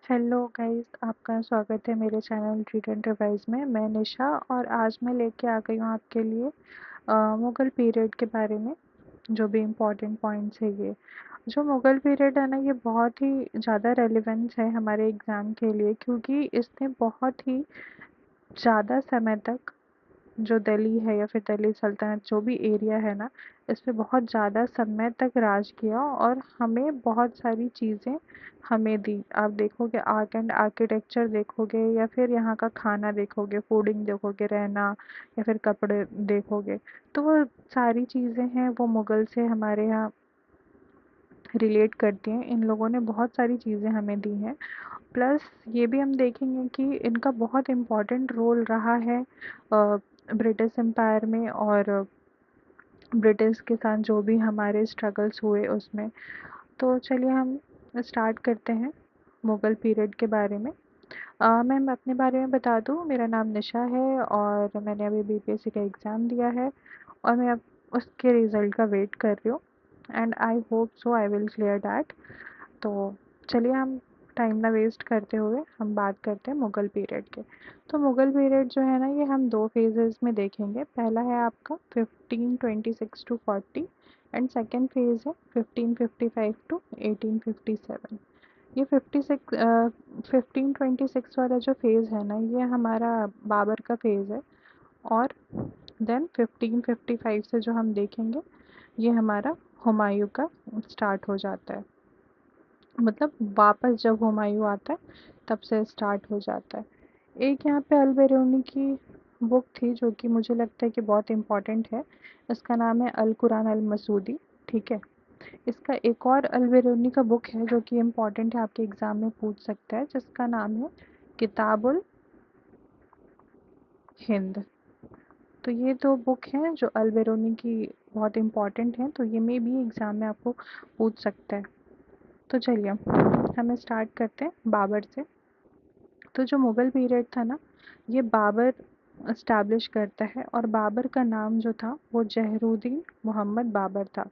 Hello guys, आपका स्वागत है मेरे चैनल रीड एंड रिवाइज में। मैं निशा और आज मैं लेके आ गई हूँ आपके लिए मुग़ल पीरियड के बारे में। जो भी इम्पोर्टेंट पॉइंट्स है, ये जो मुग़ल पीरियड है ना, ये बहुत ही ज़्यादा रेलेवेंस है हमारे एग्ज़ाम के लिए, क्योंकि इसने बहुत ही ज़्यादा समय तक जो दिल्ली है या फिर दिल्ली सल्तनत जो भी एरिया है ना, इस पे बहुत ज़्यादा समय तक राज किया और हमें बहुत सारी चीज़ें हमें दी। आप देखोगे आर्ट एंड आर्किटेक्चर देखोगे या फिर यहाँ का खाना देखोगे, फूडिंग देखोगे, रहना या फिर कपड़े देखोगे, तो वो सारी चीज़ें हैं वो मुग़ल से हमारे यहाँ रिलेट करती हैं। इन लोगों ने बहुत सारी चीज़ें हमें दी हैं। प्लस ये भी हम देखेंगे कि इनका बहुत इम्पोर्टेंट रोल रहा है ब्रिटिश एम्पायर में और ब्रिटिश के साथ जो भी हमारे स्ट्रगल्स हुए उसमें। तो चलिए हम स्टार्ट करते हैं मुग़ल पीरियड के बारे में। मैं अपने बारे में बता दूँ, मेरा नाम निशा है और मैंने अभी बीपीएससी का एग्ज़ाम दिया है और मैं अब उसके रिज़ल्ट का वेट कर रही हूँ and I hope so I will clear that. तो चलिए हम टाइम ना वेस्ट करते हुए हम बात करते हैं मुग़ल पीरियड के। तो मुग़ल पीरियड जो है ना, ये हम दो फेजेस में देखेंगे। पहला है आपका 1526 टू 40 एंड सेकेंड फेज़ है 1555 टू 1857। ये 1526 वाला जो फेज़ है ना, ये हमारा बाबर का फेज़ है। और देन 1555 से जो हम देखेंगे, ये हमारा हुमायूं का स्टार्ट हो जाता है। मतलब वापस जब हुमायूं आता है तब से स्टार्ट हो जाता है। एक यहाँ पे अल-बेरूनी की बुक थी जो कि मुझे लगता है कि बहुत इम्पोर्टेंट है। इसका नाम है अल कुरान अल मसूदी। ठीक है। इसका एक और अल-बेरूनी का बुक है जो कि इम्पोर्टेंट है, आपके एग्ज़ाम में पूछ सकता है, जिसका नाम है किताबुल हिंद। तो ये दो बुक हैं जो अल-बेरूनी की बहुत इम्पोर्टेंट हैं, तो ये में भी एग्ज़ाम में आपको पूछ सकता है। तो चलिए हम स्टार्ट करते हैं बाबर से। तो जो मुग़ल पीरियड था ना, ये बाबर इस्टेब्लिश करता है और बाबर का नाम जो था वो जहरुद्दीन मोहम्मद बाबर था।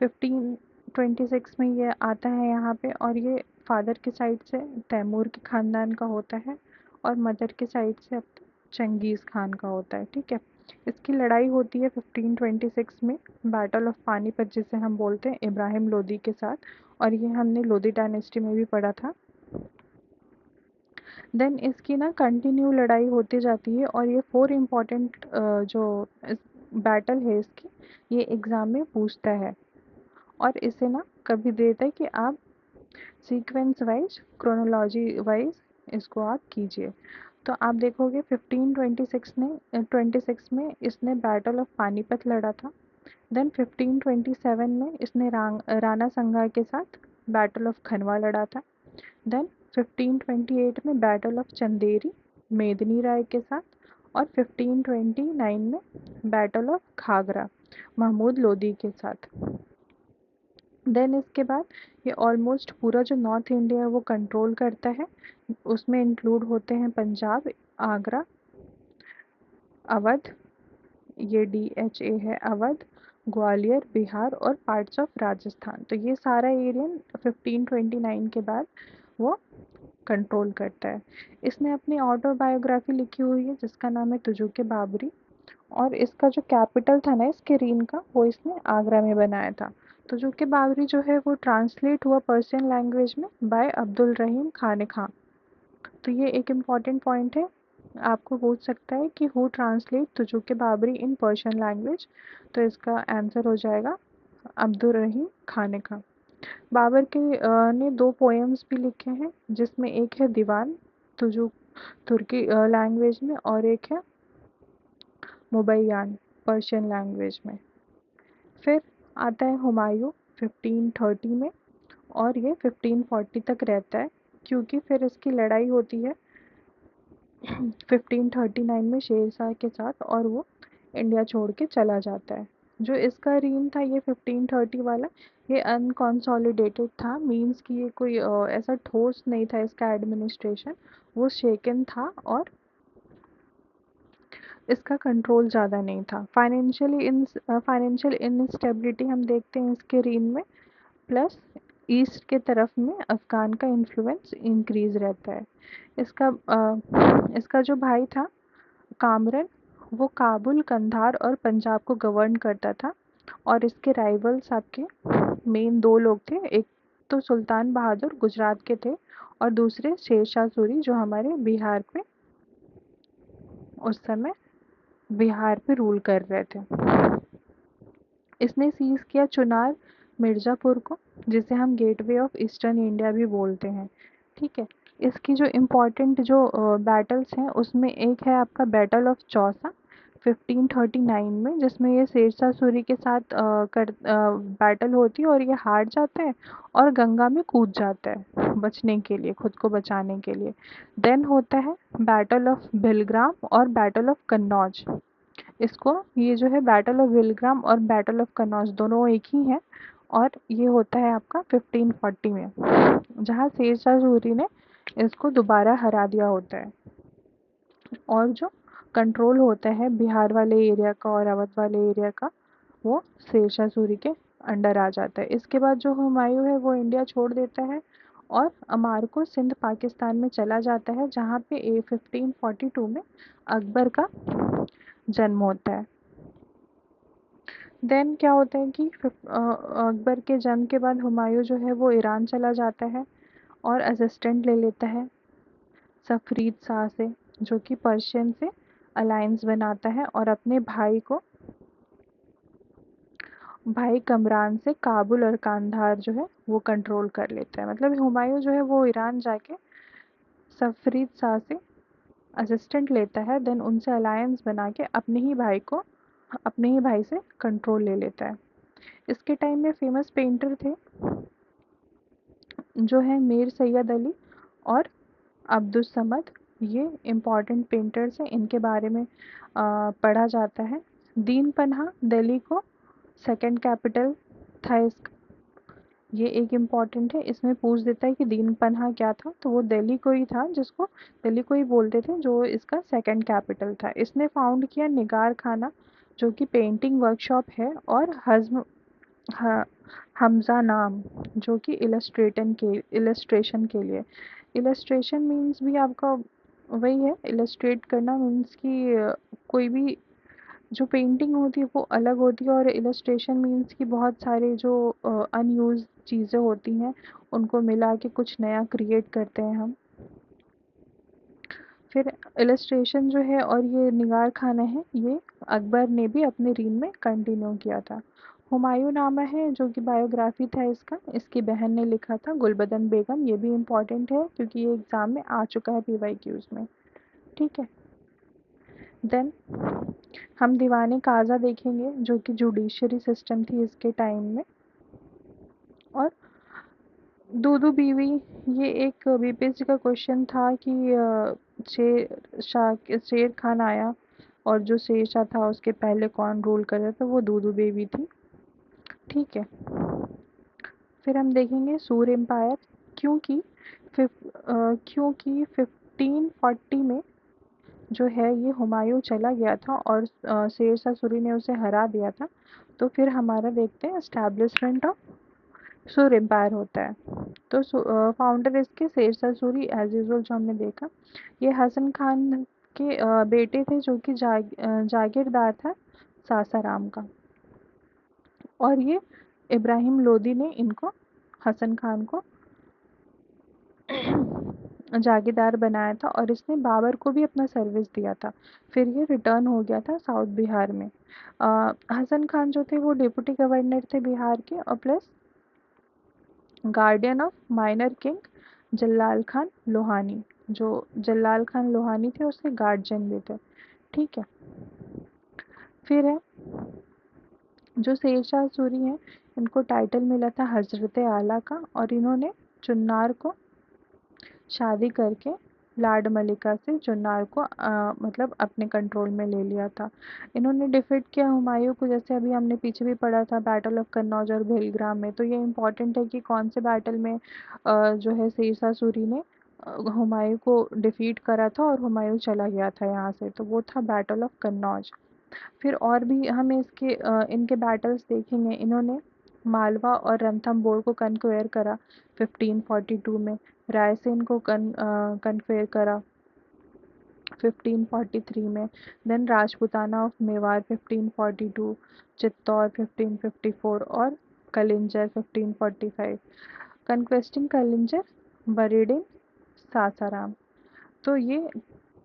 1526 में ये आता है यहाँ पे और ये फादर की साइड से तैमूर के ख़ानदान का होता है और मदर की साइड से चंगेज़ खान का होता है। ठीक है। इसकी लड़ाई होती है 1526 में, बैटल ऑफ पानीपत जिसे हम बोलते हैं, इब्राहिम लोदी के साथ। और ये हमने लोदी डायनेस्टी में भी पढ़ा था। देन इसकी ना कंटिन्यू लड़ाई होती जाती है और ये फोर इम्पॉर्टेंट जो बैटल है इसकी, ये एग्ज़ाम में पूछता है और इसे ना कभी देता है कि आप सीक्वेंस वाइज, क्रोनोलॉजी वाइज इसको आप कीजिए। तो आप देखोगे 1526 में इसने बैटल ऑफ पानीपत लड़ा था। देन 1527 में इसने राणा संगा के साथ बैटल ऑफ खनवा लड़ा था। देन 1528 में बैटल ऑफ चंदेरी मेदिनी राय के साथ और 1529 में बैटल ऑफ घाघरा महमूद लोदी के साथ। देन इसके बाद ये ऑलमोस्ट पूरा जो नॉर्थ इंडिया है वो कंट्रोल करता है। उसमें इंक्लूड होते हैं पंजाब, आगरा, अवध, ये DHA है अवध, ग्वालियर, बिहार और पार्ट्स ऑफ राजस्थान। तो ये सारा एरिया 1529 के बाद वो कंट्रोल करता है। इसने अपनी ऑटोबायोग्राफी लिखी हुई है जिसका नाम है तुजुक बाबरी और इसका जो कैपिटल था ना इसके रीन का, वो इसने आगरा में बनाया था। तुजुक बाबरी जो है वो ट्रांसलेट हुआ पर्शियन लैंग्वेज में बाय अब्दुल रहीम खान खां। तो ये एक इम्पॉर्टेंट पॉइंट है, आपको पूछ सकता है कि who translate Tuzuk Babri in Persian language. तो इसका आंसर हो जाएगा अब्दुल रहीम खान खां। बाबर के ने दो पोएम्स भी लिखे हैं, जिसमें एक है दीवान तुजुक तुर्की लैंग्वेज में और एक है मुबैयान पर्शियन लैंग्वेज में। फिर आता है हुमायूं 1530 में और ये 1540 तक रहता है, क्योंकि फिर इसकी लड़ाई होती है 1539 में शेरशाह के साथ और वो इंडिया छोड़ के चला जाता है। जो इसका रीन था ये 1530 वाला, ये अनकॉन्सोलिडेटेड था, मींस कि ये कोई ऐसा ठोस नहीं था इसका एडमिनिस्ट्रेशन, वो शेकन था और इसका कंट्रोल ज़्यादा नहीं था। फाइनेंशियल इनस्टेबिलिटी हम देखते हैं इसके रीन में। प्लस ईस्ट के तरफ में अफ़गान का इन्फ्लुएंस इंक्रीज़ रहता है। इसका जो भाई था कामरन, वो काबुल, कंधार और पंजाब को गवर्न करता था। और इसके राइवल्स आपके मेन 2 लोग थे। एक तो सुल्तान बहादुर गुजरात के थे और दूसरे शेरशाह सूरी जो हमारे बिहार पे उस समय बिहार पे रूल कर रहे थे। इसने सीज़ किया चुनार मिर्ज़ापुर को, जिसे हम गेटवे ऑफ ईस्टर्न इंडिया भी बोलते हैं। ठीक है। इसकी जो इम्पोर्टेंट जो बैटल्स हैं उसमें एक है आपका बैटल ऑफ चौसा 1539 में, जिसमें ये शेरशाह सूरी के साथ बैटल होती है और ये हार जाता है और गंगा में कूद जाता है बचने के लिए, खुद को बचाने के लिए। देन होता है बैटल ऑफ बिलग्राम और बैटल ऑफ कन्नौज। इसको ये जो है बैटल ऑफ विलग्राम और बैटल ऑफ कनौज दोनों एक ही हैं और ये होता है आपका 1540 में, जहाँ शेरशाह सूरी ने इसको दोबारा हरा दिया होता है। और जो कंट्रोल होता है बिहार वाले एरिया का और अवध वाले एरिया का, वो शेरशाह सूरी के अंडर आ जाता है। इसके बाद जो हुमायूं है वो इंडिया छोड़ देता है और अमारको सिंध पाकिस्तान में चला जाता है, जहाँ पे 1542 में अकबर का जन्म होता है। देन क्या होता है कि अकबर के जन्म के बाद हुमायूं जो है वो ईरान चला जाता है और असिस्टेंट ले लेता है सफरीद शाह से, जो कि पर्शियन से अलायंस बनाता है और अपने भाई कमरान से काबुल और कांधार जो है वो कंट्रोल कर लेता है। मतलब हुमायूं जो है वो ईरान जाके सफरीद शाह से असिस्टेंट लेता है, देन उनसे अलायंस बना के अपने ही भाई से कंट्रोल ले लेता है। इसके टाइम में फेमस पेंटर थे जो है मीर सैयद अली और अब्दुस समद। ये इम्पॉर्टेंट पेंटर्स हैं, इनके बारे में पढ़ा जाता है। दीन पन्हा दिल्ली को सेकंड कैपिटल था इसका, ये एक इम्पॉर्टेंट है। इसमें पूछ देता है कि दीन पन्हा क्या था, तो वो दिल्ली को ही था, जिसको दिल्ली को ही बोलते थे, जो इसका सेकंड कैपिटल था। इसने फाउंड किया निगार खाना, जो कि पेंटिंग वर्कशॉप है, और हज़्म ह हमज़ा नाम, जो कि इलस्ट्रेशन के लिए। इलस्ट्रेशन मीन्स भी आपका वही है, इलस्ट्रेट करना मीन्स कि कोई भी जो पेंटिंग होती है वो अलग होती है, और इलस्ट्रेशन मीन्स कि बहुत सारे जो अनयूज़ चीज़ें होती हैं उनको मिला के कुछ नया क्रिएट करते हैं हम। फिर इलस्ट्रेशन जो है और ये निगार खाना है, ये अकबर ने भी अपने रीन में कंटिन्यू किया था। हुमायूं नामा है जो कि बायोग्राफी था इसका, इसकी बहन ने लिखा था गुलबदन बेगम। ये भी इम्पॉर्टेंट है क्योंकि ये एग्ज़ाम में आ चुका है PYQs में। ठीक है। देन हम दीवाने काज़ा देखेंगे, जो कि जुडिशरी सिस्टम थी इसके टाइम में। और दूदू बीवी, ये एक BPSC का क्वेश्चन था कि शेर खान आया और जो शेरशाह था उसके पहले कौन रूल कर रहा था, वो दूदू बेबी थी। ठीक है। फिर हम देखेंगे सूर एम्पायर, क्योंकि क्योंकि 1540 में जो है ये हुमायूं चला गया था और शेरशाह सूरी ने उसे हरा दिया था। तो फिर हमारा देखते हैं एस्टैब्लिशमेंट ऑफ सूर एम्पायर होता है। तो फाउंडर इसके शेरशाह सूरी एज यूजुअल जो हमने देखा। ये हसन खान के बेटे थे, जो कि जागीरदार था सासाराम का। और ये इब्राहिम लोदी ने इनको, हसन खान को जागीरदार बनाया था और इसने बाबर को भी अपना सर्विस दिया था। फिर ये रिटर्न हो गया था साउथ बिहार में। हसन खान जो थे वो डिप्टी गवर्नर थे बिहार के, और plus guardian of minor king Jallal Khan Lohani, जो जल्लाल खान लोहानी थे उसके गार्जियन भी थे। ठीक है। फिर है जो शेरशाह सूरी हैं, इनको टाइटल मिला था हजरत आला का, और इन्होंने चुन्नार को शादी करके लाड मलिका से चुन्नार को मतलब अपने कंट्रोल में ले लिया था। इन्होंने डिफीट किया हुमायूं को, जैसे अभी हमने पीछे भी पढ़ा था बैटल ऑफ कन्नौज और भेलग्राम में। तो ये इम्पॉर्टेंट है कि कौन से बैटल में जो है शेरशाह सूरी ने हुमायूं को डिफीट करा था और हुमायूं चला गया था यहाँ से, तो वो था बैटल ऑफ कन्नौज। फिर और भी हमें इनके बैटल्स देखेंगे। इन्होंने मालवा और रणथंभौर को कन्क्वेयर करा 1542 में, रायसेन को कन्क्वेयर करा 1543 में, देन राजपूताना ऑफ मेवाड़ 1542, चित्तौड़ 1554 और Kalinjar 1545। Conquesting Kalinjar, buried in Sasaram. तो ये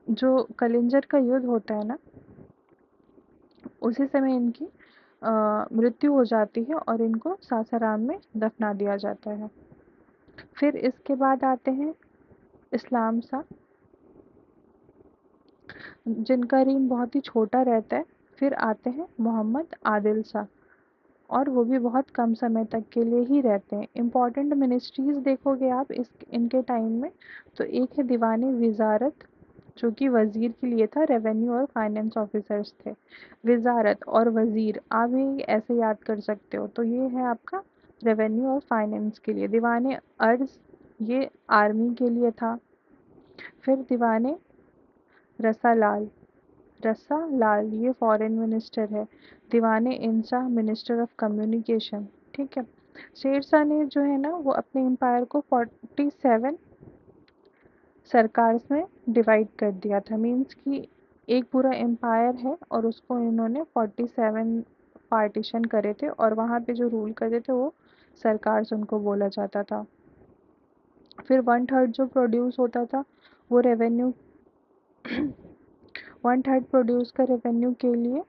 जो कलिंजर का युद्ध होता है ना, उसी समय इनकी मृत्यु हो जाती है और इनको सासाराम में दफना दिया जाता है। फिर इसके बाद आते हैं इस्लाम शाह, जिनका रेंज बहुत ही छोटा रहता है। फिर आते हैं मोहम्मद आदिल शाह, और वो भी बहुत कम समय तक के लिए ही रहते हैं। इम्पॉर्टेंट मिनिस्ट्रीज देखोगे आप इनके टाइम में, तो एक है दीवानी वजारत, जो कि वजीर के लिए था, रेवेन्यू और फाइनेंस ऑफिसर्स थे। वजारत और वजीर आप भी ऐसे याद कर सकते हो। तो ये है आपका रेवेन्यू और फाइनेंस के लिए। दीवाने अर्ज, ये आर्मी के लिए था। फिर दीवाने रसालाल, रसा लाल ये फॉरेन मिनिस्टर है। दीवाने इंशाह मिनिस्टर ऑफ कम्युनिकेशन। ठीक है। शेर शाह ने जो है ना, वो अपने एम्पायर को 47 सरकार में डिवाइड कर दिया था। मीन्स कि एक पूरा एम्पायर है और उसको इन्होंने 47 पार्टीशन करे थे, और वहाँ पे जो रूल करते थे वो सरकार उनको बोला जाता था। फिर 1/3 जो प्रोड्यूस होता था वो रेवेन्यू 1/3 प्रोड्यूस का रेवेन्यू के लिए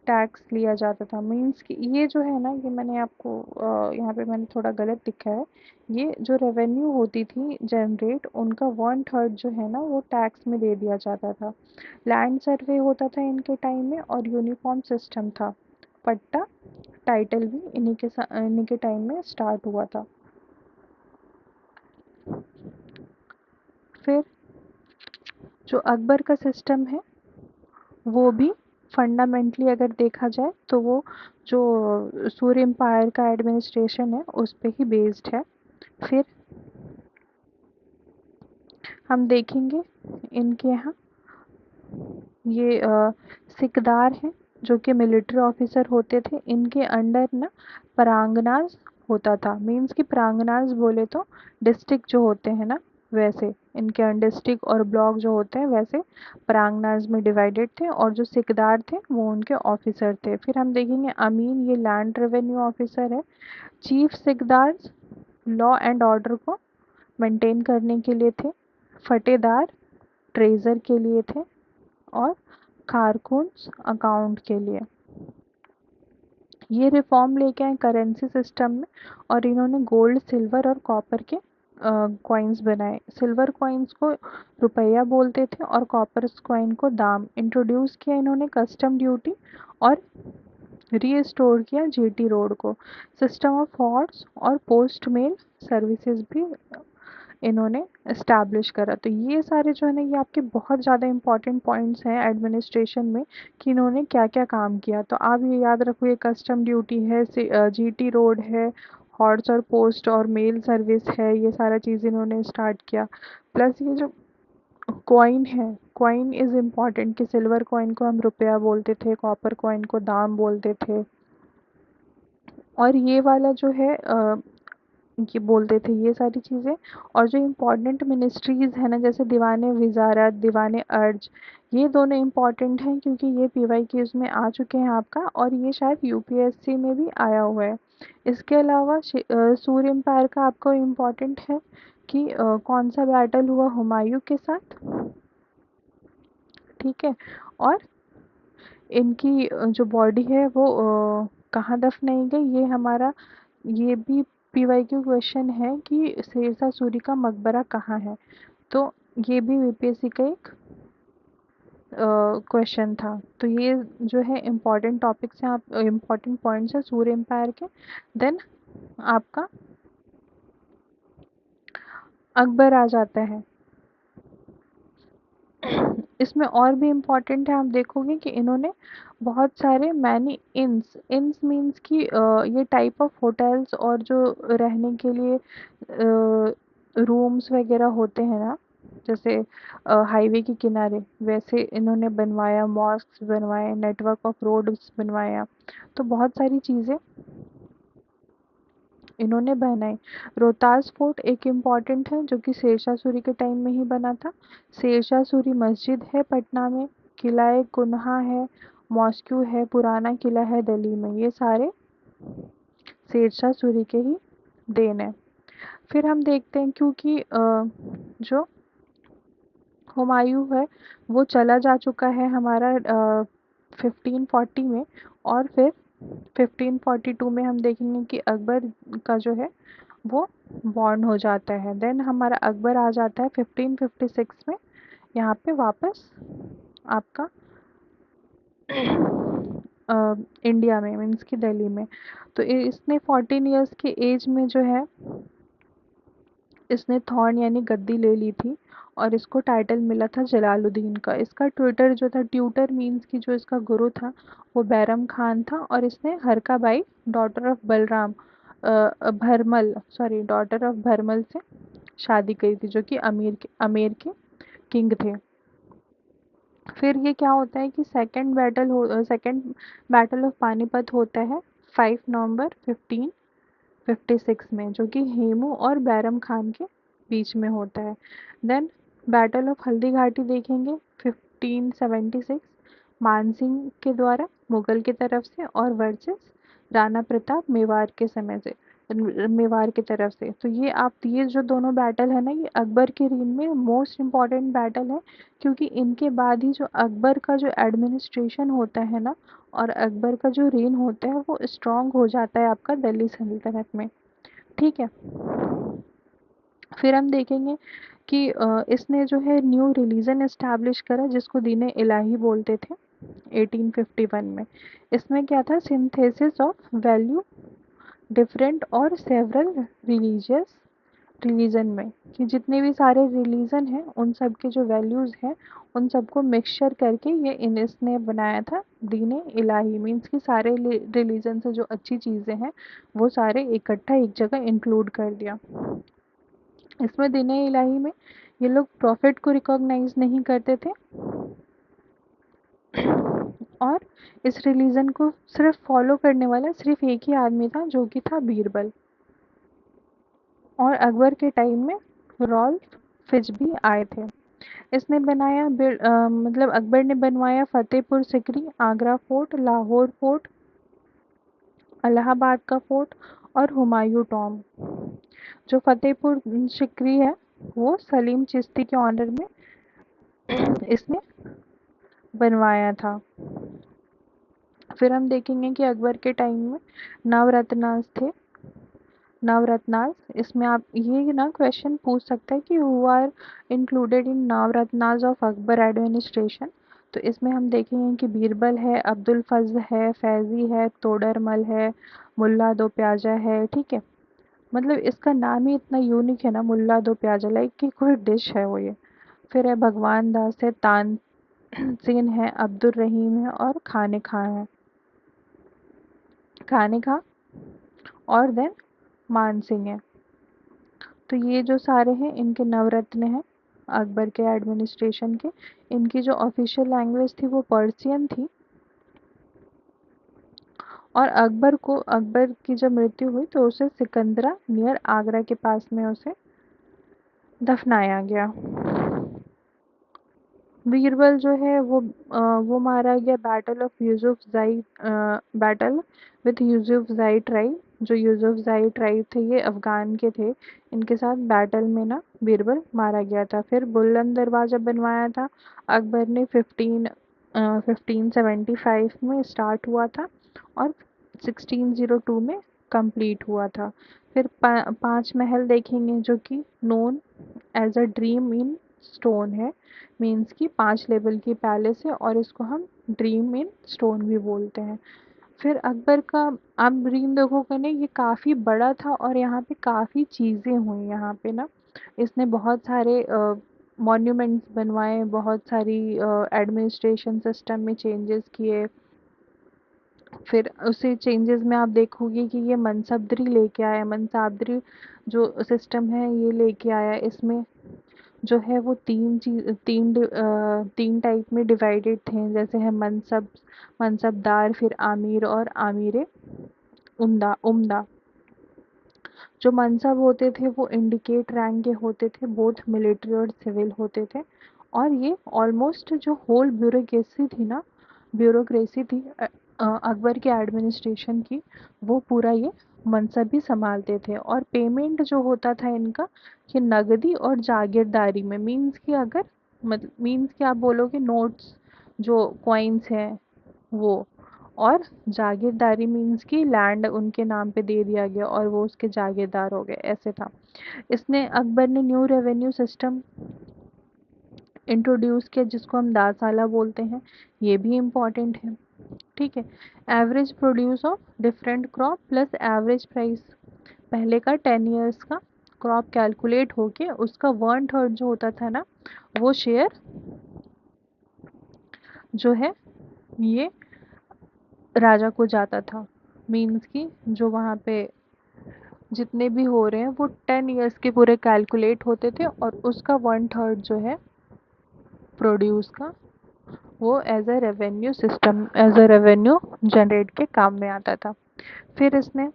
टैक्स लिया जाता था। मीन्स कि ये जो है ना, ये मैंने आपको यहाँ पे मैंने थोड़ा गलत लिखा है। ये जो रेवेन्यू होती थी जनरेट, उनका 1/3 जो है ना वो टैक्स में दे दिया जाता था। लैंड सर्वे होता था इनके टाइम में, और यूनिफॉर्म सिस्टम था। पट्टा टाइटल भी इन्हीं के टाइम में स्टार्ट हुआ था। फिर जो अकबर का सिस्टम है, वो भी फंडामेंटली अगर देखा जाए तो वो जो सूर्य एम्पायर का एडमिनिस्ट्रेशन है उस पे ही बेस्ड है। फिर हम देखेंगे इनके यहाँ ये सिकदार हैं, जो कि मिलिट्री ऑफिसर होते थे। इनके अंडर ना परांगनाज होता था। मीन्स कि परांगनाज बोले तो डिस्ट्रिक्ट जो होते हैं ना, वैसे इनके अंडर डिस्ट्रिक्ट और ब्लॉक जो होते हैं वैसे परांगनाज में डिवाइडेड थे, और जो सिकदार थे वो उनके ऑफिसर थे। फिर हम देखेंगे अमीन, ये लैंड रेवेन्यू ऑफिसर है। Chief Sikdar law and order को मेंटेन करने के लिए थे। फतेदार ट्रेजर के लिए थे, और कारकुन्स अकाउंट के लिए। ये रिफॉर्म लेके आए करेंसी सिस्टम में, और इन्होंने गोल्ड, सिल्वर और कॉपर के कॉइन्स बनाए। सिल्वर कॉइन्स को रुपया बोलते थे और कॉपर कॉइन को दाम। इंट्रोड्यूस किया इन्होंने कस्टम ड्यूटी, और रीस्टोर किया जीटी रोड को। सिस्टम ऑफ हॉर्स और पोस्ट मेल सर्विसेज भी इन्होंने इस्टेब्लिश करा। तो ये सारे जो है ना, ये आपके बहुत ज़्यादा इंपॉर्टेंट पॉइंट्स हैं एडमिनिस्ट्रेशन में, कि इन्होंने क्या क्या काम किया। तो आप ये याद रखो, ये कस्टम ड्यूटी है, जीटी रोड है, हॉर्स और पोस्ट और मेल सर्विस है, ये सारा चीज़ इन्होंने स्टार्ट किया। प्लस ये जो कॉइन है, कॉइन इज़ इम्पॉर्टेंट, कि सिल्वर कॉइन को हम रुपया बोलते थे, कॉपर कॉइन को दाम बोलते थे। और ये वाला जो है ये बोलते थे, ये सारी चीज़ें। और जो इम्पोर्टेंट मिनिस्ट्रीज़ है ना, जैसे दीवाने वजारत, दीवाने अर्ज, ये दोनों इम्पॉर्टेंट हैं क्योंकि ये PYQs में आ चुके हैं आपका, और ये शायद UPSC में भी आया हुआ है। इसके अलावा सूर्य एम्पायर का आपको इम्पॉर्टेंट है कि कौन सा बैटल हुआ हुमायूं के साथ। ठीक है। और इनकी जो बॉडी है वो कहाँ दफनाई गई, ये हमारा ये भी PYQ क्वेश्चन है कि शेरशाह सूरी का मकबरा कहाँ है। तो ये भी यूपीएससी का एक क्वेश्चन था। तो ये जो है इम्पॉर्टेंट टॉपिक्स हैं, आप इम्पॉर्टेंट पॉइंट्स हैं सूर्य एम्पायर के। देन आपका अकबर आ जाता है। इसमें और भी इम्पॉर्टेंट है, आप देखोगे कि इन्होंने बहुत सारे मैनी इंस, इंस मीन्स कि ये टाइप ऑफ होटल्स और जो रहने के लिए रूम्स वगैरह होते हैं ना, जैसे हाईवे के किनारे, वैसे इन्होंने बनवाया, मॉस्क बनवाए, नेटवर्क ऑफ रोड्स बनवाया। तो बहुत सारी चीज़ें इन्होंने बनाए। रोहतास फोर्ट एक इम्पॉर्टेंट है जो कि शेरशाह सूरी के टाइम में ही बना था। शेरशाह सूरी मस्जिद है पटना में, किला कुन्हा है, मॉस्क्यू है, पुराना किला है दिल्ली में, ये सारे शेरशाह सूरी के ही देन है। फिर हम देखते हैं क्योंकि जो हुमायूं है वो चला जा चुका है हमारा 1540 में, और फिर 1542 में हम देखेंगे कि अकबर का जो है वो बॉर्न हो जाता है। देन हमारा अकबर आ जाता है 1556 में यहाँ पे वापस आपका इंडिया में, मीन्स की दिल्ली में। तो इसने 14 इयर्स के एज में जो है इसने थॉर्न यानी गद्दी ले ली थी, और इसको टाइटल मिला था जलालुद्दीन का। इसका ट्विटर जो था, ट्यूटर मीन्स की जो इसका गुरु था वो बैरम खान था, और इसने Harka Bai daughter of Balram Bharmal, sorry daughter of Bharmal से शादी करी थी, जो कि अमेर के किंग थे। फिर ये क्या होता है कि सेकंड बैटल ऑफ पानीपत होता है 5 नवंबर 1556 में, जो कि हेमू और बैरम खान के बीच में होता है। Then battle of Haldi Ghati देखेंगे 1576, मानसिंह के द्वारा मुगल की तरफ से, और वर्सेस राणा प्रताप मेवाड़ की तरफ से। तो ये जो दोनों बैटल है ना, ये अकबर के रीन में मोस्ट इम्पॉर्टेंट बैटल है, क्योंकि इनके बाद ही जो अकबर का जो एडमिनिस्ट्रेशन होता है ना, और अकबर का जो रेन होता है वो स्ट्रांग हो जाता है आपका दिल्ली सल्तनत में। ठीक है। फिर हम देखेंगे कि इसने जो है न्यू रिलीजन एस्टैब्लिश करा जिसको दीन इलाही बोलते थे 1851 में। इसमें क्या था, सिंथेसिस ऑफ वैल्यू डिफरेंट और सेवरल रिलीजियस रिलीजन में, कि जितने भी सारे रिलीजन हैं उन सब के जो वैल्यूज़ हैं उन सबको मिक्सचर करके ये इन इसने बनाया था दीन इलाही। मीन्स कि सारे रिलीजन से जो अच्छी चीज़ें हैं वो सारे इकट्ठा एक जगह इंक्लूड कर दिया। इसमें दीन इलाही में ये लोग प्रॉफिट को रिकॉग्नाइज नहीं करते थे, और इस रिलीजन को सिर्फ फॉलो करने वाला सिर्फ एक ही आदमी था जो कि था बीरबल। और अकबर के टाइम में रॉल्फ फिच भी आए थे। इसने मतलब अकबर ने बनवाया फतेहपुर सिकरी, आगरा फोर्ट, लाहौर फोर्ट, इलाहाबाद का फोर्ट, और हुमायूं टॉम। जो फतेहपुर सिकरी है वो सलीम चिश्ती के ऑनर में इसने बनवाया था। फिर हम देखेंगे कि अकबर के टाइम में नवरत्नास थे। नवरत्नास, इसमें आप ये ना क्वेश्चन पूछ सकते हैं कि who are included in Navratnas of Akbar administration. तो इसमें हम देखेंगे कि बीरबल है, अब्दुल फज़्ल है, फैज़ी है, तोडरमल है, मुल्ला दो प्याजा है। ठीक है, मतलब इसका नाम ही इतना यूनिक है ना, मुल्ला दो प्याजा, लाइक कि कोई डिश है वो ये। फिर है भगवान दास है, तानसेन है, अब्दुल रहीम है, और खाने खा और देन मानसिंह है। तो ये जो सारे हैं इनके नवरत्न हैं अकबर के एडमिनिस्ट्रेशन के। इनकी जो ऑफिशियल लैंग्वेज थी वो पर्शियन थी, और अकबर की जब मृत्यु हुई तो उसे सिकंदरा नियर आगरा के पास में उसे दफनाया गया। बीरबल जो है वो मारा गया बैटल विथ यूसुफजाई ट्राइब। जो यूसुफजाई ट्राइब थे ये अफगान के थे, इनके साथ बैटल में ना बीरबल मारा गया था। फिर बुलंद दरवाज़ा बनवाया था अकबर ने 1575 में स्टार्ट हुआ था, और 1602 में कंप्लीट हुआ था। फिर 5 महल देखेंगे जो कि known as a dream in stone है। मीन्स की 5 लेवल की पैलेस है, और इसको हम ड्रीम इन स्टोन भी बोलते हैं। फिर अकबर का आप ड्रीम देखोगे ना, ये काफ़ी बड़ा था, और यहाँ पे काफ़ी चीज़ें हुई यहाँ पे ना। इसने बहुत सारे मॉन्यूमेंट्स बनवाए, बहुत सारी एडमिनिस्ट्रेशन सिस्टम में चेंजेस किए। फिर उसी चेंजेस में आप देखोगे कि ये मनसबदरी लेके आया, मनसाबदरी जो सिस्टम है ये लेके आया। इसमें जो है वो तीन टाइप में डिवाइडेड थे, जैसे है मनसबदार, फिर आमिर और आमिर उम्दा उम्दा। जो मनसब होते थे वो इंडिकेट रैंक के होते थे, बोथ मिलिट्री और सिविल होते थे। और ये ऑलमोस्ट जो होल ब्यूरोक्रेसी थी अकबर के एडमिनिस्ट्रेशन की, वो पूरा ये मनसब ही संभालते थे। और पेमेंट जो होता था इनका, ये नगदी और जागीरदारी में, मीन्स कि अगर मतलब मीन्स कि आप बोलोगे नोट्स जो कॉइन्स हैं वो, और जागीरदारी मीन्स कि लैंड उनके नाम पे दे दिया गया और वो उसके जागीरदार हो गए, ऐसे था। इसने अकबर ने न्यू रेवेन्यू सिस्टम इंट्रोड्यूस किया जिसको हम दासाला बोलते हैं, ये भी इम्पॉर्टेंट है। ठीक है। Average produce of different crop plus average price, पहले का 10 ईयर्स का क्रॉप कैलकुलेट होके उसका 1/3 जो होता था ना, वो शेयर जो है ये राजा को जाता था। मीन्स कि जो वहाँ पे जितने भी हो रहे हैं वो 10 ईयर्स के पूरे कैलकुलेट होते थे, और उसका 1/3 जो है प्रोड्यूस का, वो एज अ रेवेन्यू जनरेट के काम में आता था। फिर इसने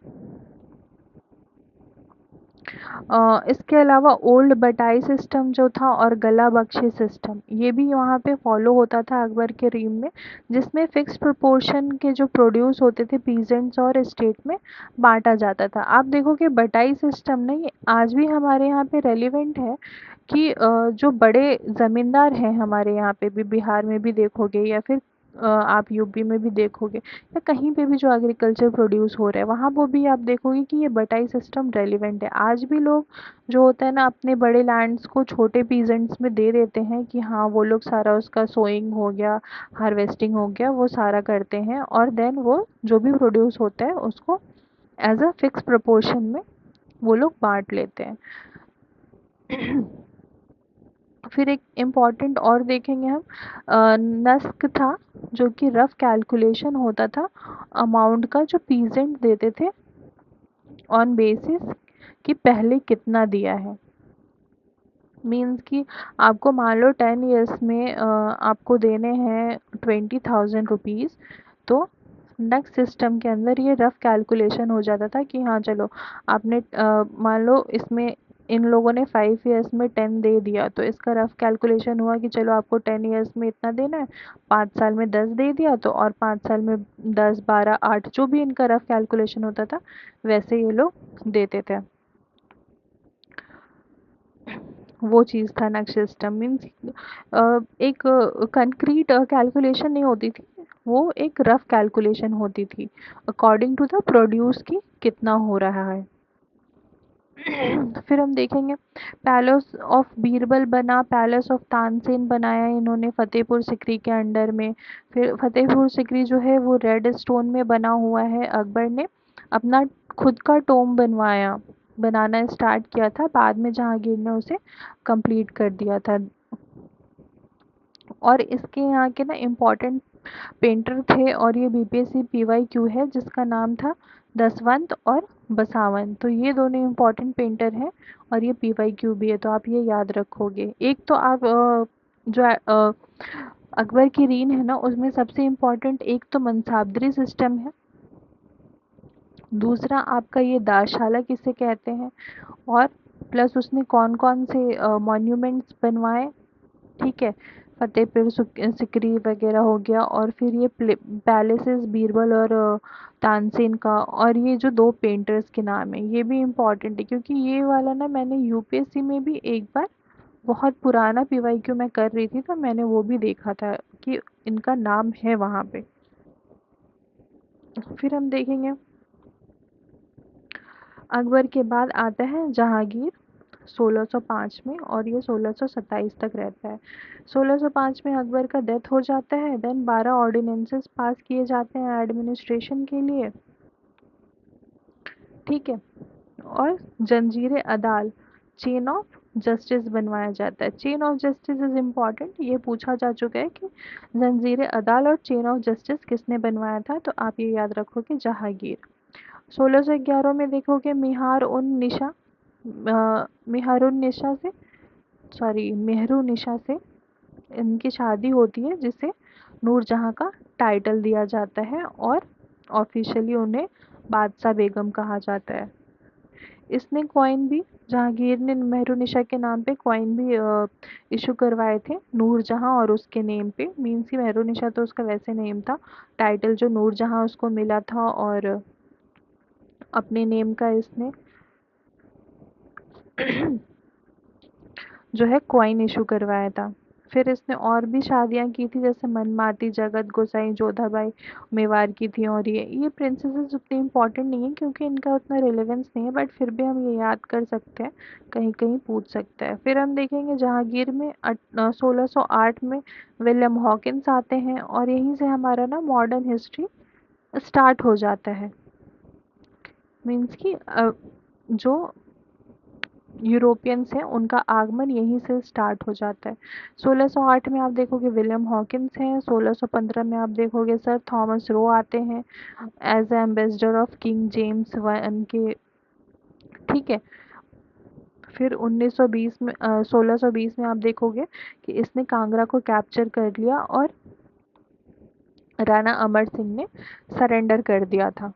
इसके अलावा ओल्ड बटाई सिस्टम जो था और गला बख्शी सिस्टम, ये भी वहाँ पे फॉलो होता था अकबर के रीम में, जिसमें फिक्स प्रोपोर्शन के जो प्रोड्यूस होते थे पीजेंट्स और स्टेट में बांटा जाता था। आप देखोगे बटाई सिस्टम ना, ये आज भी हमारे यहाँ पे रेलिवेंट है कि जो बड़े ज़मींदार हैं हमारे यहाँ पे भी, बिहार में भी देखोगे या फिर आप यूपी में भी देखोगे, या कहीं पे भी जो एग्रीकल्चर प्रोड्यूस हो रहा है वहाँ वो भी आप देखोगे कि ये बटाई सिस्टम रेलिवेंट है। आज भी लोग जो होता है ना अपने बड़े लैंड्स को छोटे पीजेंट्स में दे देते हैं कि हाँ वो लोग सारा उसका सोइंग हो गया, हार्वेस्टिंग हो गया, वो सारा करते हैं, और देन वो जो भी प्रोड्यूस होता है उसको एज अ फिक्स प्रोपोर्शन में वो लोग बांट लेते हैं। फिर एक इम्पॉर्टेंट और देखेंगे हम, नस्क था, जो कि रफ कैलकुलेशन होता था अमाउंट का जो पीजेंट देते थे ऑन बेसिस कि पहले कितना दिया है। मीन्स कि आपको मान लो 10 ईयर्स में आपको देने हैं 20,000 रुपीज़, तो नेक्स्ट सिस्टम के अंदर ये रफ कैलकुलेशन हो जाता था कि हाँ चलो आपने मान लो इसमें इन लोगों ने 5 ईयर्स में 10 दे दिया, तो इसका रफ कैलकुलेशन हुआ कि चलो आपको 10 ईयर्स में इतना देना है, 5 साल में 10 दे दिया, तो और 5 साल में 10, 12, 8 जो भी इनका रफ कैलकुलेशन होता था वैसे ये लोग देते थे। वो चीज़ था नेक्स्ट सिस्टम। मीन्स एक कंक्रीट कैलकुलेशन नहीं होती थी, वो एक रफ कैलकुलेशन होती थी अकॉर्डिंग टू द प्रोड्यूस की कितना हो रहा है। फिर हम देखेंगे पैलेस ऑफ बीरबल बना, पैलेस ऑफ तानसेन बनाया इन्होंने फतेहपुर सिकरी के अंडर में। फिर फतेहपुर सिकरी जो है वो रेड स्टोन में बना हुआ है। अकबर ने अपना खुद का टोम बनाना स्टार्ट किया था, बाद में जहांगीर ने उसे कंप्लीट कर दिया था। और इसके यहाँ के ना इम्पोर्टेंट पेंटर थे, और ये बीपीएससी पीवाईक्यू है जिसका नाम था दसवंत और बसावन। तो ये दोनों इम्पोर्टेंट पेंटर हैं और ये पीवाईक्यू भी है, तो आप ये याद रखोगे। एक तो आप जो अकबर की रीन है ना उसमें सबसे इम्पोर्टेंट एक तो मनसाबदरी सिस्टम है, दूसरा आपका ये दाशाला किसे कहते हैं, और प्लस उसने कौन कौन से मॉन्यूमेंट्स बनवाए। ठीक है, फतेहपुर सिकरी वगैरह हो गया, और फिर ये पैलेसेस बीरबल और तानसेन का, और ये जो दो पेंटर्स के नाम है ये भी इम्पॉर्टेंट है, क्योंकि ये वाला ना मैंने यूपीएससी में भी एक बार बहुत पुराना पीवाईक्यू मैं कर रही थी तो मैंने वो भी देखा था कि इनका नाम है वहाँ पे। फिर हम देखेंगे अकबर के बाद आता है जहांगीर 1605 में, और ये 1627 तक रहता है। 1605 में अकबर का डेथ हो जाता है। देन 12 ऑर्डिनेंसेस पास किए जाते हैं एडमिनिस्ट्रेशन के लिए। ठीक है, और जंजीर अदाल, चेन ऑफ जस्टिस बनवाया जाता है। Chain of justice is important, ये पूछा जा चुका है कि जंजीर अदाल और चेन ऑफ जस्टिस किसने बनवाया था, तो आप ये याद रखोगे जहांगीर। 1611 में देखोगे मेहरू निशा से इनकी शादी होती है, जिसे नूरजहां का टाइटल दिया जाता है और ऑफिशियली उन्हें बादशाह बेगम कहा जाता है। इसने कॉइन भी, जहांगीर ने मेहरुनिशा के नाम पे कॉइन भी इशू करवाए थे, नूरजहां और उसके नेम पे। मीन्स की मेहरुनिशा तो उसका वैसे नेम था, टाइटल जो नूरजहां उसको मिला था, और अपने नेम का इसने जो है कॉइन इशू करवाया था। फिर इसने और भी शादियां की थी, जैसे मनमाती, जगत गोसाई, जोधाबाई मेवाड़ की थी। और ये प्रिंसेसेस उतनी इम्पोर्टेंट नहीं है क्योंकि इनका उतना रिलेवेंस नहीं है, बट फिर भी हम ये याद कर सकते हैं, कहीं कहीं पूछ सकते हैं। फिर हम देखेंगे जहांगीर में 1608 में विलियम हॉकिंस आते हैं, और यहीं से हमारा ना मॉडर्न हिस्ट्री स्टार्ट हो जाता है। मीन्स की जो यूरोपियंस हैं उनका आगमन यहीं से स्टार्ट हो जाता है। 1608 में आप देखोगे विलियम हॉकिंस हैं, 1615 में आप देखोगे सर थॉमस रो आते हैं as ambassador of king James one के, ठीक है। फिर 1920 में 1620 में आप देखोगे कि इसने कांगड़ा को कैप्चर कर लिया और राणा अमर सिंह ने सरेंडर कर दिया था।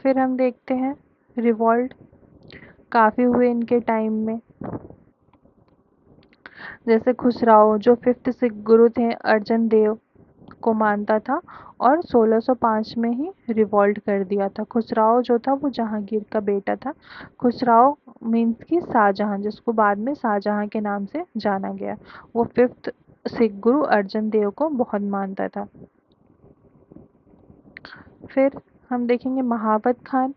फिर हम देखते हैं रिवॉल्ट काफ़ी हुए इनके टाइम में, जैसे खुसराओ जो फिफ्थ सिख गुरु थे अर्जन देव को मानता था, और 1605 में ही रिवॉल्ट कर दिया था। खुसराओ जो था वो जहांगीर का बेटा था। खुसराओ मीन्स की शाहजहां, जिसको बाद में शाहजहां के नाम से जाना गया, वो फिफ्थ सिख गुरु अर्जन देव को बहुत मानता था। फिर हम देखेंगे महावत खान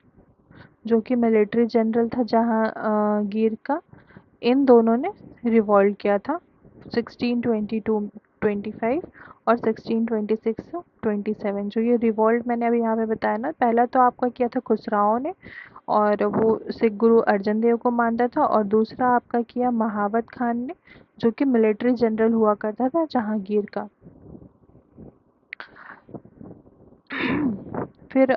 जो कि मिलिट्री जनरल था जहांगीर का। इन दोनों ने रिवॉल्ट किया था 1622-25 और 1626-27। जो ये रिवॉल्ट मैंने अभी यहाँ पे बताया ना, पहला तो आपका किया था खुसराओं ने, और वो सिख गुरु अर्जन देव को मानता था, और दूसरा आपका किया महावत खान ने जो कि मिलिट्री जनरल हुआ करता था जहांगीर का। फिर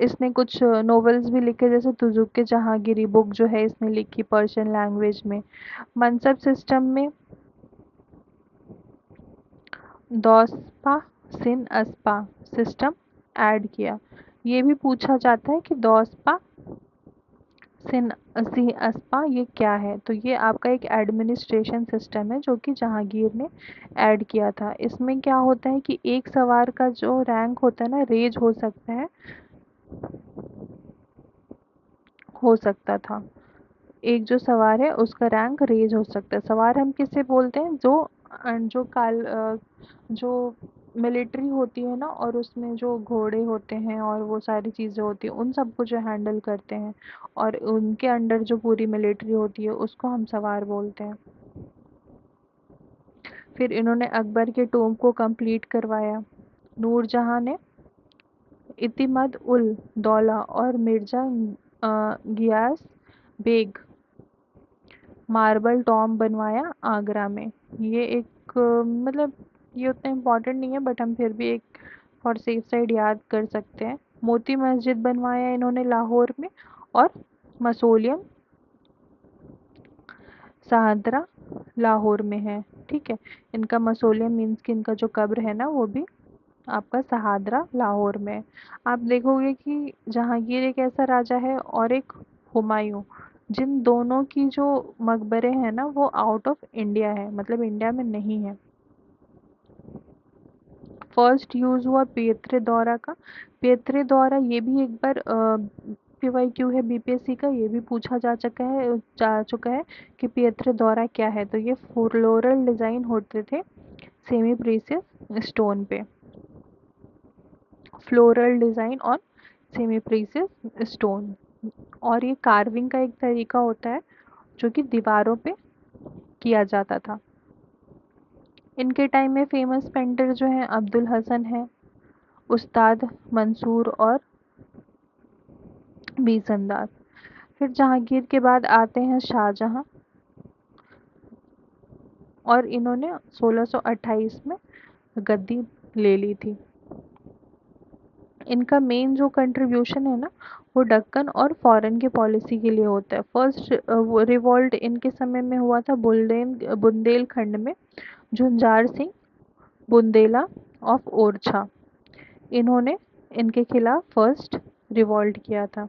इसने कुछ नॉवेल्स भी लिखे, जैसे तुजुक जहांगीरी बुक जो है इसने लिखी पर्शियन लैंग्वेज में। मनसब सिस्टम में दौस्पा सिन अस्पा सिस्टम ऐड किया। ये भी पूछा जाता है कि दौस्पा सिन सी अस्पा ये क्या है, तो ये आपका एक एडमिनिस्ट्रेशन सिस्टम है जो कि जहांगीर ने ऐड किया था। इसमें क्या होता है कि एक सवार का जो रैंक होता है ना, रेज हो सकता था। एक जो सवार है उसका रैंक रेज हो सकता है। सवार हम किसे बोलते हैं, जो मिलिट्री होती है ना, और उसमें जो घोड़े होते हैं और वो सारी चीज़ें होती हैं, उन सबको जो हैंडल करते हैं, और उनके अंडर जो पूरी मिलिट्री होती है उसको हम सवार बोलते हैं। फिर इन्होंने अकबर के टोम को कंप्लीट करवाया। नूरजहां ने इतिमद उल दौला और मिर्जा गियास बेग मार्बल टॉम बनवाया आगरा में। ये एक मतलब ये उतना इम्पोर्टेंट नहीं है, बट हम फिर भी एक फॉर सेफ साइड याद कर सकते हैं। मोती मस्जिद बनवाया इन्होंने लाहौर में, और मसोलियम सहादरा लाहौर में है, ठीक है। इनका मसोलियम मीन्स कि इनका जो कब्र है ना वो भी आपका सहादरा लाहौर में है। आप देखोगे कि जहांगीर एक ऐसा राजा है और एक हुमायूं, जिन दोनों की जो मकबरे हैं ना वो आउट ऑफ इंडिया है, मतलब इंडिया में नहीं है। फर्स्ट यूज हुआ पेत्रे दौरा का। पेत्रे दौरा ये भी एक बार पीवाईक्यू है बीपीएससी का, ये भी पूछा जा चुका है कि पेत्रे दौरा क्या है। तो ये फ्लोरल डिजाइन होते थे सेमी प्रीसियस स्टोन पे, floral design on semi precious stone. और ये कार्विंग का एक तरीका होता है जो कि दीवारों पे किया जाता था। इनके टाइम में फेमस पेंटर जो हैं अब्दुल हसन है, उस्ताद मंसूर और बीसंदार। फिर जहांगीर के बाद आते हैं शाहजहां, और इन्होंने 1628 में गद्दी ले ली थी। इनका मेन जो कंट्रीब्यूशन है ना वो दक्कन और फॉरेन की पॉलिसी के लिए होता है। फर्स्ट रिवॉल्ट इनके समय में हुआ था बुंदेलखंड में, झुंझार सिंह बुंदेला ऑफ ओरछा, इन्होंने इनके खिलाफ फर्स्ट रिवॉल्ट किया था।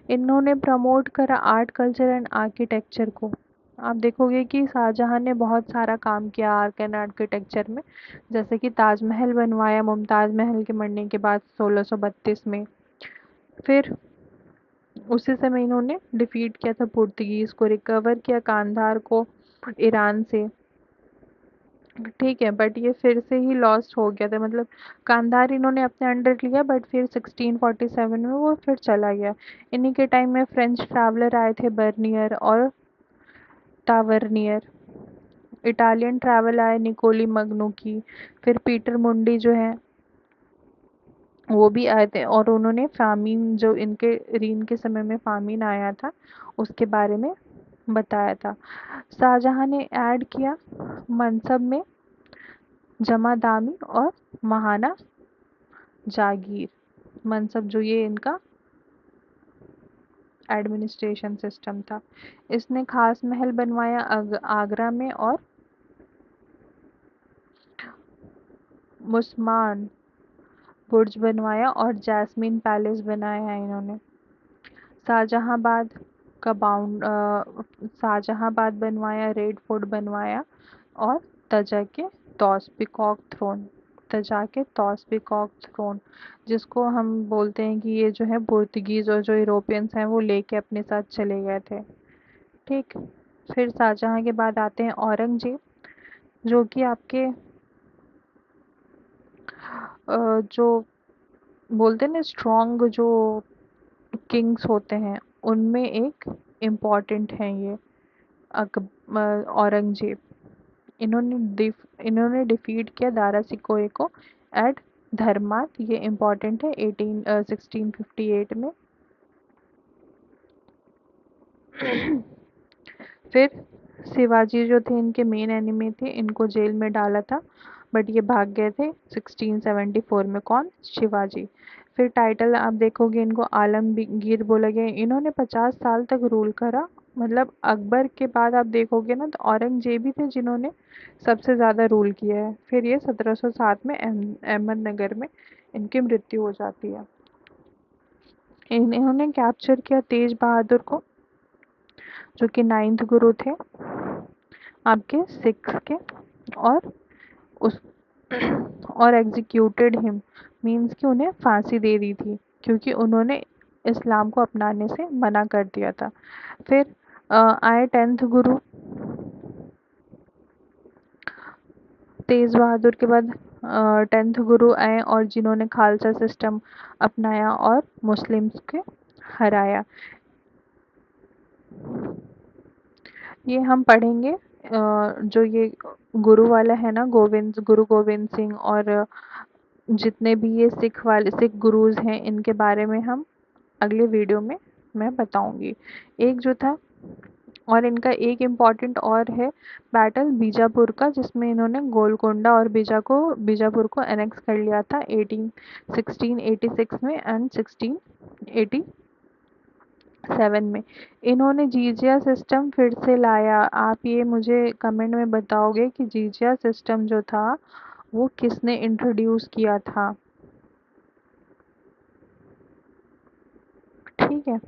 इन्होंने प्रमोट करा आर्ट कल्चर एंड आर्किटेक्चर को। आप देखोगे कि शाहजहां ने बहुत सारा काम किया आर्ट एंड आर्किटेक्चर में, जैसे कि ताजमहल बनवाया मुमताज़ महल के मरने के बाद 1632 में। फिर उसी समय इन्होंने डिफीट किया था पुर्तगीज को, रिकवर किया कांधार को ईरान से। ठीक है, बट ये फिर से ही लॉस्ट हो गया था, मतलब कांधार इन्होंने अपने अंडर लिया बट फिर 1647 में वो फिर चला गया। इन्हीं के टाइम में फ्रेंच ट्रैवलर आए थे, बर्नियर और टावरनियर। इटालियन ट्रैवल आए निकोली मगनो की। फिर पीटर मुंडी जो है वो भी आए थे, और उन्होंने फामीन जो इनके रीन के समय में फामीन आया था उसके बारे में बताया था। शाहजहां ने ऐड किया मनसब में जमादामी और महाना जागीर। मनसब जो ये इनका एडमिनिस्ट्रेशन सिस्टम था। इसने खास महल बनवाया आगरा में, और मुस्मान बुर्ज बनवाया, और जैस्मिन पैलेस बनाया है इन्होंने। शाहजहांबाद का शाहजहांबाद बनवाया, रेड फोर्ट बनवाया, और तजा के तौस पिकॉक थ्रोन। तजा के तौस पिकॉक थ्रोन जिसको हम बोलते हैं कि ये जो है पुर्तगीज और जो यूरोपियंस हैं वो लेके अपने साथ चले गए थे। ठीक। फिर शाहजहां के बाद आते हैं औरंगजेब, जो कि आपके जो बोलते हैं ना स्ट्रॉन्ग जो किंग्स होते हैं उनमें एक इम्पॉर्टेंट हैं ये औरंगजेब। इन्होंने डिफीट किया दारा सिकोए को एट धर्मात। ये इम्पॉर्टेंट है 1658 में। फिर शिवाजी जो थे इनके मेन एनिमी थे, इनको जेल में डाला था बट ये भाग गए थे 1674 में। कौन? शिवाजी। फिर टाइटल आप देखोगे इनको आलमगीर बोला गया। इन्होंने 50 साल तक रूल करा, मतलब अकबर के बाद आप देखोगे ना तो औरंगजेब ही थे जिन्होंने सबसे ज़्यादा रूल किया है। फिर ये 1707 में अहमदनगर में इनकी मृत्यु हो जाती है। इन्होंने कैप्चर किया तेज बहादुर को, जो कि 9th गुरु थे आपके सिक्स के, और उस और एग्जीक्यूटेड हिम, मीन्स कि उन्हें फांसी दे दी थी क्योंकि उन्होंने इस्लाम को अपनाने से मना कर दिया था। फिर आए 10th गुरु। तेज बहादुर के बाद 10th गुरु आए और जिन्होंने खालसा सिस्टम अपनाया और मुस्लिम्स के हराया। ये हम पढ़ेंगे जो ये गुरु वाला है ना, गुरु गोविंद सिंह, और जितने भी ये सिख गुरुज हैं इनके बारे में हम अगले वीडियो में मैं बताऊंगी। एक जो था, और इनका एक इम्पॉर्टेंट और है बैटल बीजापुर का, जिसमें इन्होंने गोलकोंडा और बीजापुर को एनेक्स कर लिया था 1686 में एंड 1687 में। इन्होंने जीजिया सिस्टम फिर से लाया। आप ये मुझे कमेंट में बताओगे कि जीजिया सिस्टम जो था वो किसने इंट्रोड्यूस किया था। ठीक है।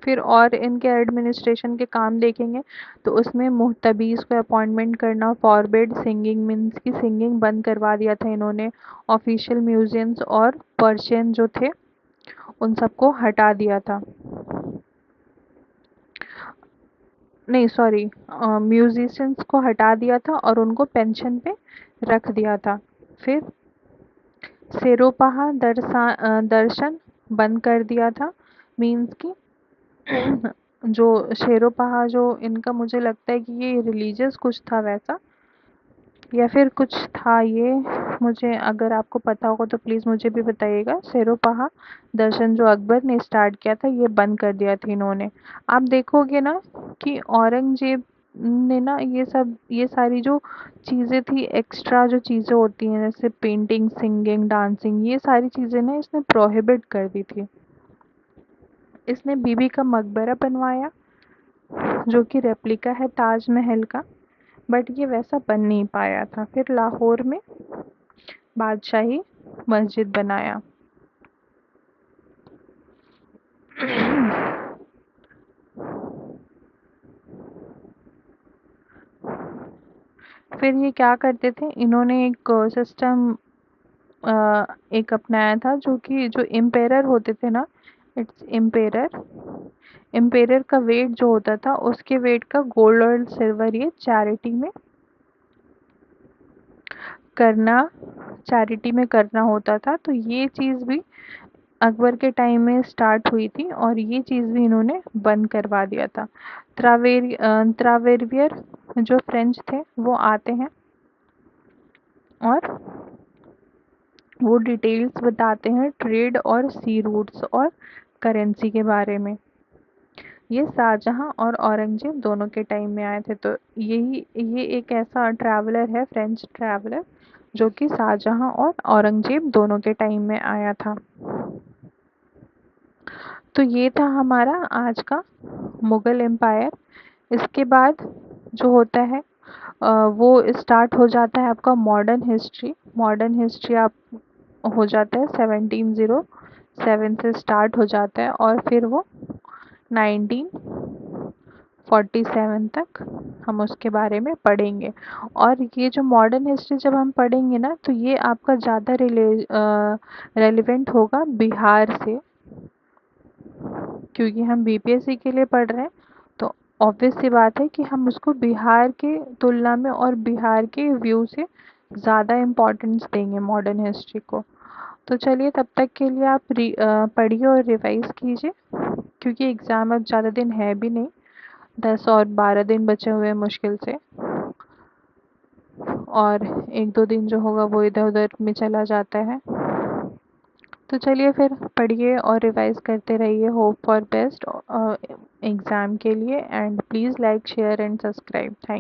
फिर और इनके एडमिनिस्ट्रेशन के काम देखेंगे तो उसमें मुहतबीज़ को अपॉइंटमेंट करना, फॉरबिड सिंगिंग, मीन्स की सिंगिंग बंद करवा दिया था इन्होंने। ऑफिशियल म्यूजियम्स और पर्शियन जो थे उन सबको हटा दिया था। नहीं सॉरी, म्यूजिशियंस को हटा दिया था और उनको पेंशन पे रख दिया था। फिर सेरोपाहा दर्शन बंद कर दिया था, मीन्स की जो शेरोपाहा जो इनका, मुझे लगता है कि ये रिलीजियस कुछ था वैसा, या फिर कुछ था ये। मुझे अगर आपको पता होगा तो प्लीज़ मुझे भी बताइएगा। शेरोपाहा दर्शन जो अकबर ने स्टार्ट किया था ये बंद कर दिया था इन्होंने। आप देखोगे ना कि औरंगजेब ने ना ये सारी जो चीज़ें थी, एक्स्ट्रा जो चीज़ें होती हैं जैसे पेंटिंग, सिंगिंग, डांसिंग, ये सारी चीज़ें ना इसने प्रोहिबिट कर दी थी। इसने बीबी का मकबरा बनवाया जो कि रेप्लिका है ताजमहल का, बट ये वैसा बन नहीं पाया था। फिर लाहौर में बादशाही मस्जिद बनाया। फिर ये क्या करते थे, इन्होंने एक सिस्टम एक अपनाया था, जो कि जो एम्पेरर होते थे ना, इट्स एम्पेरर, एम्पेरर का वेट जो होता था, उसके वेट का गोल्ड और सिल्वर ये करना चैरिटी में करना होता था। तो ये चीज़ भी अकबर के टाइम में स्टार्ट हुई थी और ये चीज़ भी इन्होंने बंद करवा दिया था। त्रावेरियर जो फ्रेंच थे वो आते हैं और वो डिटेल्स बताते हैं ट्रेड और सी रूट्स और करेंसी के बारे में। ये शाहजहां और औरंगजेब दोनों के टाइम में आए थे। तो ये एक ऐसा ट्रैवलर है, फ्रेंच ट्रैवलर, जो कि शाहजहां और औरंगजेब दोनों के टाइम में आया था। तो ये था हमारा आज का मुग़ल एम्पायर। इसके बाद जो होता है वो स्टार्ट हो जाता है आपका मॉडर्न हिस्ट्री। मॉडर्न हिस्ट्री आप हो जाता है 1707 से स्टार्ट हो जाता है और फिर वो 1947 तक हम उसके बारे में पढ़ेंगे। और ये जो मॉडर्न हिस्ट्री जब हम पढ़ेंगे ना, तो ये आपका ज़्यादा रेलिवेंट होगा बिहार से, क्योंकि हम बीपीएससी के लिए पढ़ रहे हैं। तो ऑब्वियस सी बात है कि हम उसको बिहार के तुलना में और बिहार के व्यू से ज़्यादा इम्पोर्टेंस देंगे मॉडर्न हिस्ट्री को। तो चलिए, तब तक के लिए आप पढ़िए और रिवाइज़ कीजिए, क्योंकि एग्ज़ाम अब ज़्यादा दिन है भी नहीं, 10 और 12 दिन बचे हुए हैं मुश्किल से, और 1-2 दिन जो होगा वो इधर-उधर में चला जाता है। तो चलिए फिर पढ़िए और रिवाइज़ करते रहिए। होप फॉर बेस्ट एग्ज़ाम के लिए, and please like, share and subscribe. Thank